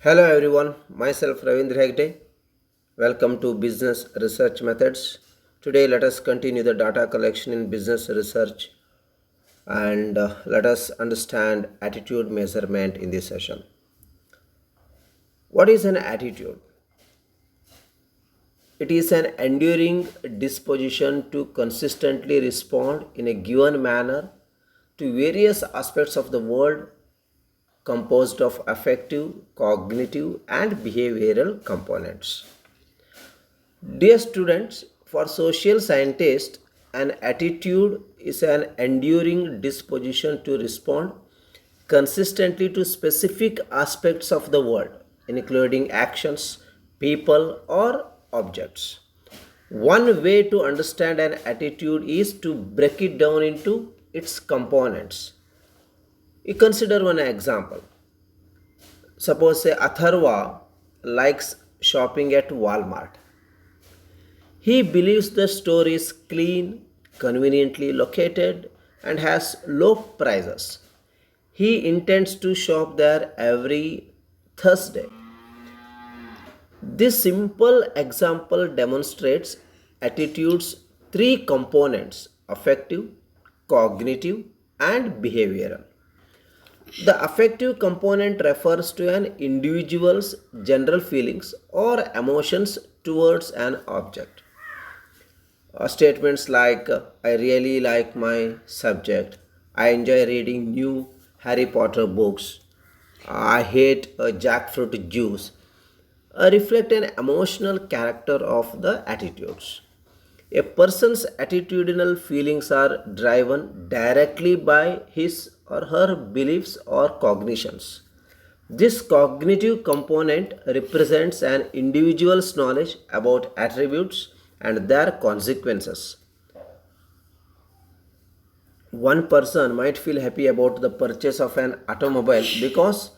Hello everyone, myself Ravindra Hegde. Welcome to Business Research Methods. Today let us continue the data collection in business research and let us understand attitude measurement in this session. What is an attitude? It is an enduring disposition to consistently respond in a given manner to various aspects of the world composed of affective, cognitive, and behavioral components. Dear students, for social scientists, an attitude is an enduring disposition to respond consistently to specific aspects of the world, including actions, people, or objects. One way to understand an attitude is to break it down into its components. You consider one example. Suppose say Atharva likes shopping at Walmart. He believes the store is clean, conveniently located, and has low prices. He intends to shop there every Thursday. This simple example demonstrates attitude's three components: affective, cognitive, and behavioral. The affective component refers to an individual's general feelings or emotions towards an object. Statements like I really like my subject, I enjoy reading new Harry Potter books, I hate jackfruit juice, reflect an emotional character of the attitudes. A person's attitudinal feelings are driven directly by his or her beliefs or cognitions. This cognitive component represents an individual's knowledge about attributes and their consequences. One person might feel happy about the purchase of an automobile because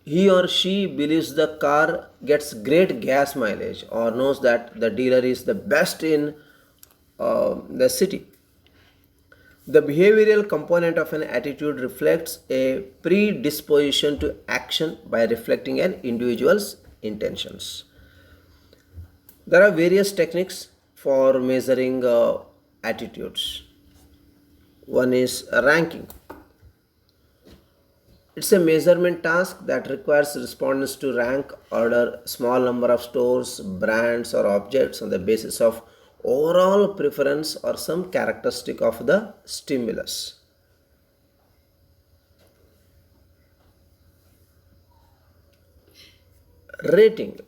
he or she believes the car gets great gas mileage or knows that the dealer is the best in the city. The behavioral component of an attitude reflects a predisposition to action by reflecting an individual's intentions. There are various techniques for measuring attitudes. One is ranking. It's a measurement task that requires respondents to rank, order small number of stores, brands, or objects on the basis of overall preference or some characteristic of the stimulus. Rating.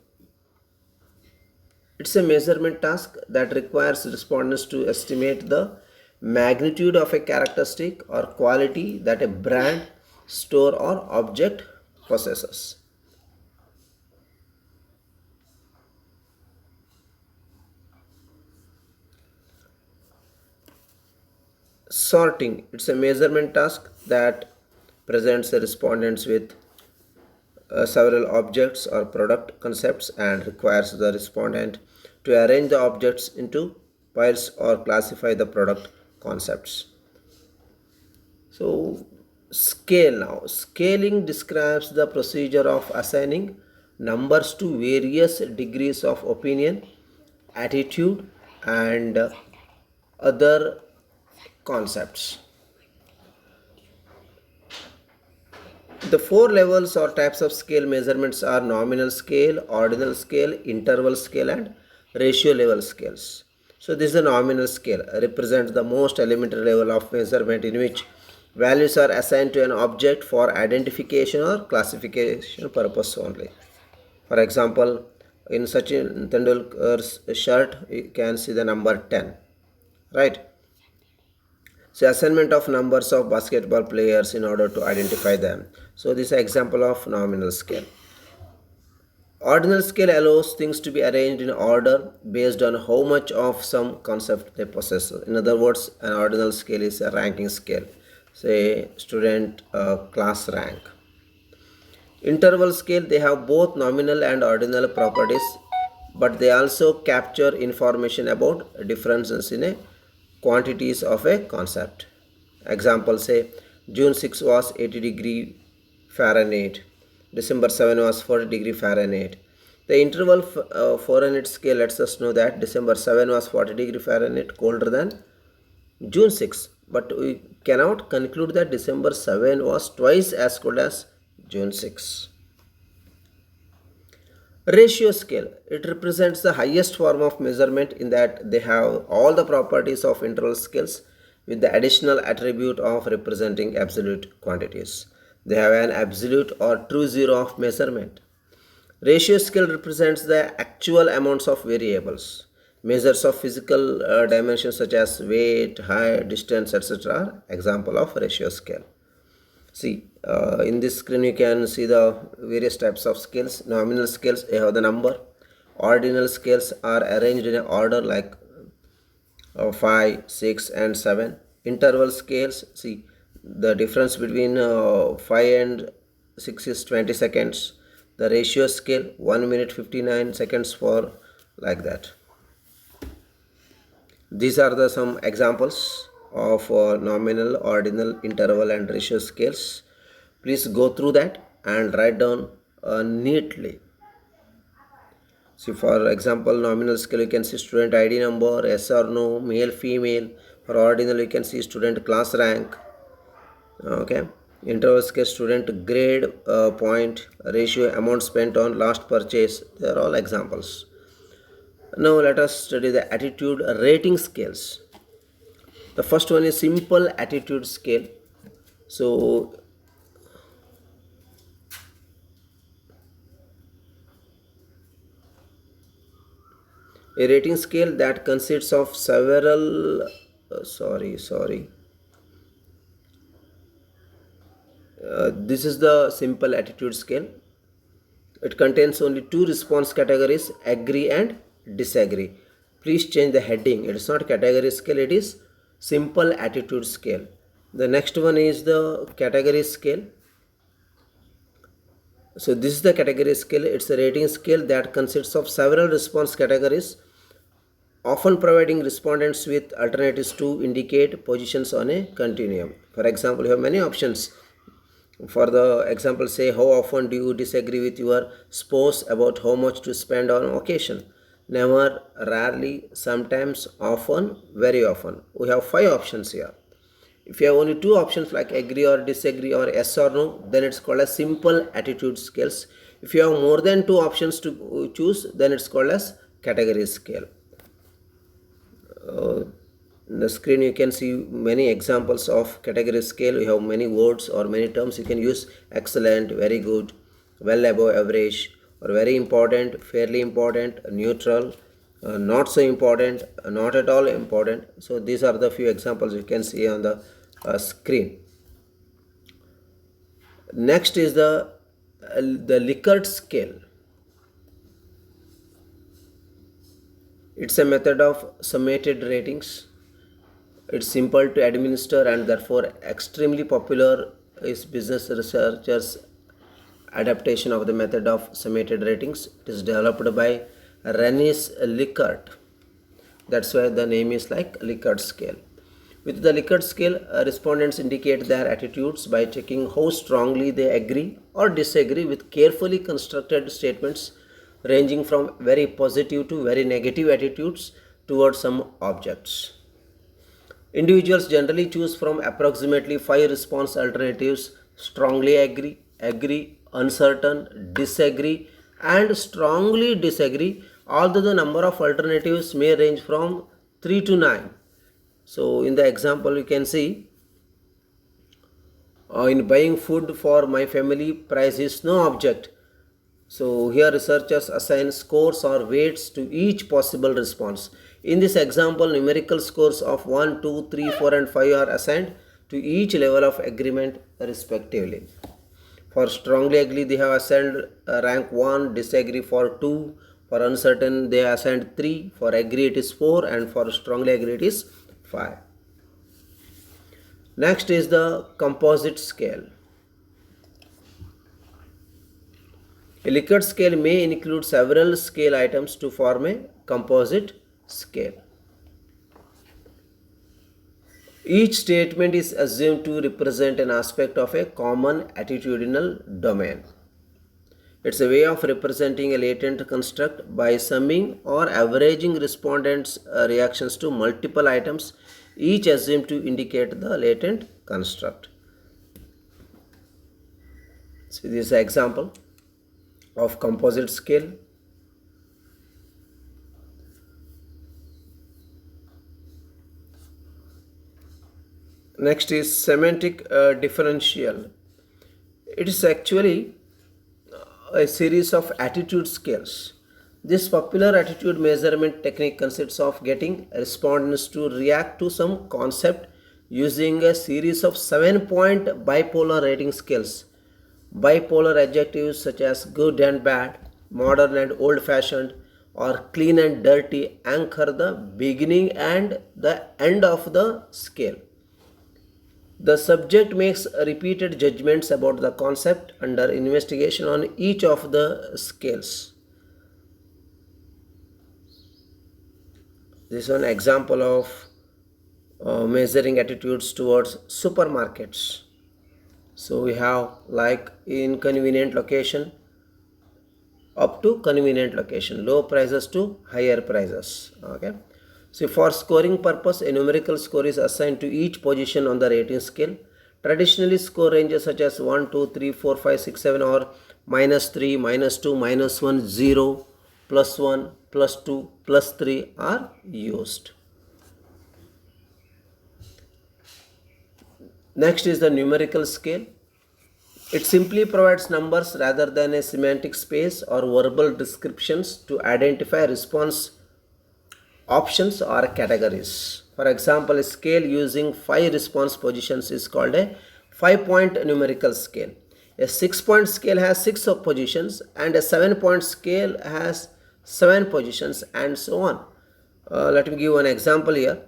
It's a measurement task that requires respondents to estimate the magnitude of a characteristic or quality that a brand, store, or object possesses. Sorting. It's a measurement task that presents the respondents with several objects or product concepts and requires the respondent to arrange the objects into piles or classify the product concepts. So, scale now. Scaling describes the procedure of assigning numbers to various degrees of opinion, attitude, and other concepts. The four levels or types of scale measurements are nominal scale, ordinal scale, interval scale, and ratio level scales. So this is a nominal scale, represents the most elementary level of measurement in which values are assigned to an object for identification or classification purpose only. For example, in Sachin Tendulkar's shirt, you can see the number 10, right? So assignment of numbers of basketball players in order to identify them. So this is an example of nominal scale. Ordinal scale allows things to be arranged in order based on how much of some concept they possess. In other words, an ordinal scale is a ranking scale. Say student class rank. Interval scale, they have both nominal and ordinal properties, but they also capture information about differences in a quantities of a concept. Example, say June 6 was 80 degree Fahrenheit. December 7 was 40 degree Fahrenheit. The interval Fahrenheit scale lets us know that December 7 was 40 degree Fahrenheit colder than June 6, but we cannot conclude that December 7 was twice as cold as June 6. Ratio scale. It represents the highest form of measurement in that they have all the properties of interval scales with the additional attribute of representing absolute quantities. They have an absolute or true zero of measurement. Ratio scale represents the actual amounts of variables. Measures of physical dimensions such as weight, height, distance, etc. are example of ratio scale. See, in this screen you can see the various types of scales. Nominal scales, you have the number. Ordinal scales are arranged in an order like 5, 6 and 7. Interval scales, see, the difference between 5 and 6 is 20 seconds. The ratio scale, 1 minute 59 seconds for like that. These are the some examples of nominal, ordinal, interval and ratio scales. Please go through that and write down neatly. See, for example, nominal scale you can see student ID number, yes or no, male, female. For ordinal you can see student class rank. Okay. Interval scale, student grade, point, ratio, amount spent on last purchase. They are all examples. Now let us study the attitude rating scales. The first one is simple attitude scale. So a rating scale that consists of several this is the simple attitude scale. It contains only two response categories, agree and disagree. Please change the heading. It is not category scale, it is simple attitude scale. The next one is the category scale. So this is the category scale. It's a rating scale that consists of several response categories, often providing respondents with alternatives to indicate positions on a continuum. For example, you have many options. For the example, say, how often do you disagree with your spouse about how much to spend on occasion? Never, rarely, sometimes, often, very often. We have 5 options here. If you have only 2 options like agree or disagree or yes or no, then it's called as simple attitude scales. If you have more than 2 options to choose, then it's called as category scale. In the screen you can see many examples of category scale. You have many words or many terms you can use: excellent, very good, well above average, or very important, fairly important, neutral, not so important, not at all important. So these are the few examples you can see on the screen. Next is the Likert scale. It's a method of summated ratings. It's simple to administer and therefore extremely popular is business researchers' adaptation of the method of summated ratings. It is developed by Renis Likert. That's why the name is like Likert scale. With the Likert scale, respondents indicate their attitudes by checking how strongly they agree or disagree with carefully constructed statements ranging from very positive to very negative attitudes towards some objects. Individuals generally choose from approximately 5 response alternatives: strongly agree, agree, uncertain, disagree, and strongly disagree, although the number of alternatives may range from 3 to 9. So in the example you can see, in buying food for my family, price is no object. So here researchers assign scores or weights to each possible response. In this example, numerical scores of 1, 2, 3, 4 and 5 are assigned to each level of agreement respectively. For strongly agree, they have assigned rank 1, disagree for 2, for uncertain they have assigned 3, for agree it is 4 and for strongly agree it is 5. Next is the composite scale. A Likert scale may include several scale items to form a composite scale. Each statement is assumed to represent an aspect of a common attitudinal domain. It's a way of representing a latent construct by summing or averaging respondents reactions to multiple items, each assumed to indicate the latent construct. So this is an example of composite scale. Next is semantic differential. It is actually a series of attitude scales. This popular attitude measurement technique consists of getting respondents to react to some concept using a series of 7-point bipolar rating scales. Bipolar adjectives such as good and bad, modern and old fashioned, or clean and dirty anchor the beginning and the end of the scale. The subject makes repeated judgments about the concept under investigation on each of the scales. This is an example of measuring attitudes towards supermarkets. So we have like inconvenient location up to convenient location, low prices to higher prices. Okay. So for scoring purpose, a numerical score is assigned to each position on the rating scale. Traditionally, score ranges such as 1, 2, 3, 4, 5, 6, 7 or -3, -2, -1, 0, +1, +2, +3 are used. Next is the numerical scale. It simply provides numbers rather than a semantic space or verbal descriptions to identify response options or categories. For example, a scale using 5 response positions is called a 5-point numerical scale. A 6-point scale has 6 positions and a 7-point scale has 7 positions and so on. Let me give an example here.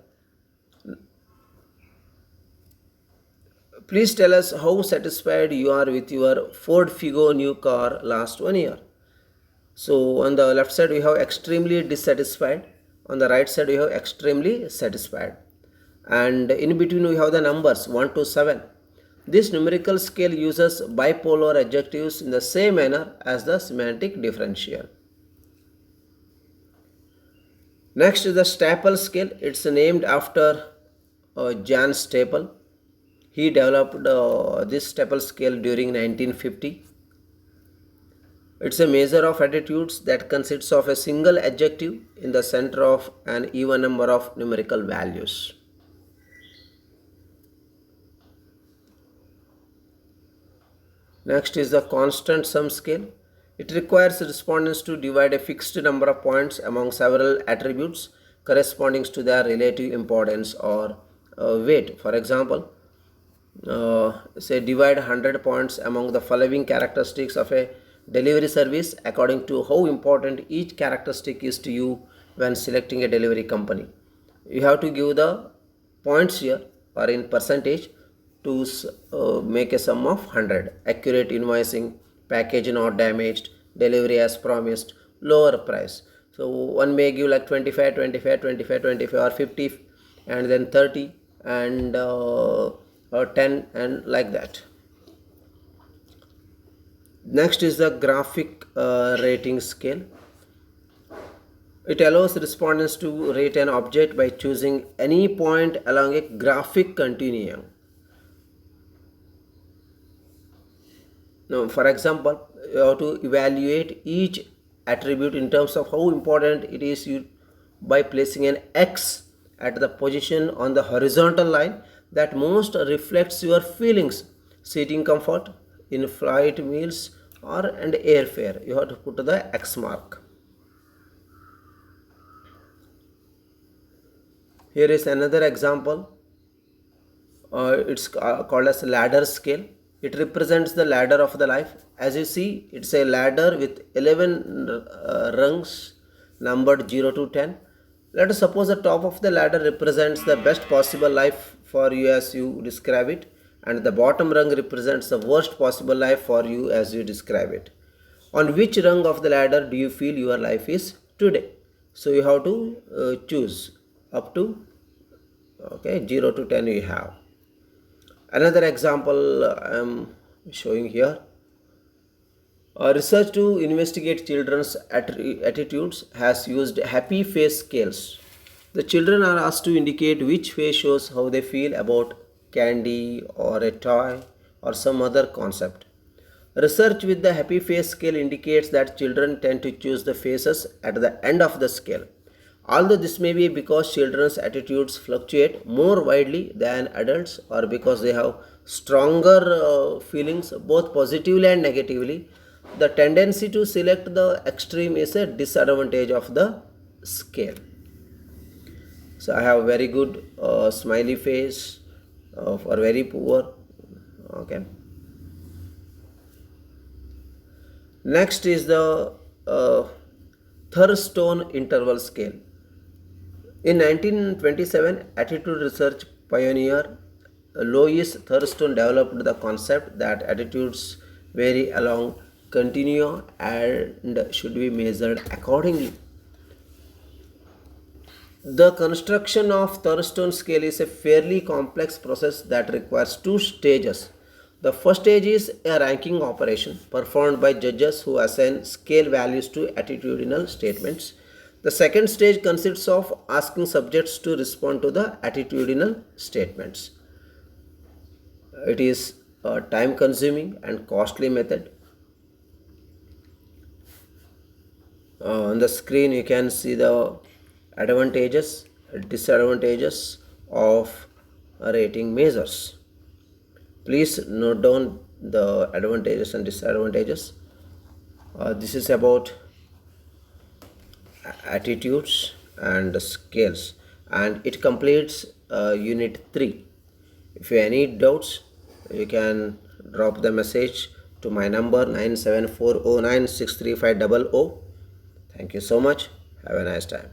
Please tell us how satisfied you are with your Ford Figo new car last 1 year. So on the left side we have extremely dissatisfied. On the right side we have extremely satisfied. And in between we have the numbers 1 to 7. This numerical scale uses bipolar adjectives in the same manner as the semantic differential. Next is the Staple scale. It's named after Jan Staple. He developed this Staple scale during 1950. It's a measure of attitudes that consists of a single adjective in the center of an even number of numerical values. Next is the constant sum scale. It requires respondents to divide a fixed number of points among several attributes corresponding to their relative importance or weight. For example, say divide 100 points among the following characteristics of a delivery service according to how important each characteristic is to you when selecting a delivery company. You have to give the points here or in percentage to make a sum of 100. Accurate invoicing, package not damaged, delivery as promised, lower price. So one may give like 25, 25, 25, 25 or 50 and then 30 and 10 and like that. Next is the graphic rating scale. It allows respondents to rate an object by choosing any point along a graphic continuum. Now, for example, you have to evaluate each attribute in terms of how important it is by placing an X at the position on the horizontal line that most reflects your feelings, seating comfort, in-flight meals and airfare. You have to put the X mark. Here is another example. It's called as ladder scale. It represents the ladder of the life. As you see, it's a ladder with 11 rungs numbered 0 to 10. Let us suppose the top of the ladder represents the best possible life for you as you describe it, and the bottom rung represents the worst possible life for you as you describe it. On which rung of the ladder do you feel your life is today? So you have to choose up to 0 to 10 you have. Another example I am showing here. Research to investigate children's attitudes has used happy face scales. The children are asked to indicate which face shows how they feel about candy or a toy or some other concept. Research with the happy face scale indicates that children tend to choose the faces at the end of the scale. Although this may be because children's attitudes fluctuate more widely than adults or because they have stronger feelings both positively and negatively, the tendency to select the extreme is a disadvantage of the scale. So I have very good smiley face for very poor. Okay. Next is the Thurstone interval scale. In 1927, attitude research pioneer Lois Thurston developed the concept that attitudes vary along continua and should be measured accordingly. The construction of Thurston scale is a fairly complex process that requires two stages. The first stage is a ranking operation performed by judges who assign scale values to attitudinal statements. The second stage consists of asking subjects to respond to the attitudinal statements. It is a time consuming and costly method. On the screen you can see the advantages, disadvantages of rating measures. Please note down the advantages and disadvantages. This is about attitudes and scales, and it completes unit 3. If you have any doubts, you can drop the message to my number 974096350. Thank you so much. Have a nice time.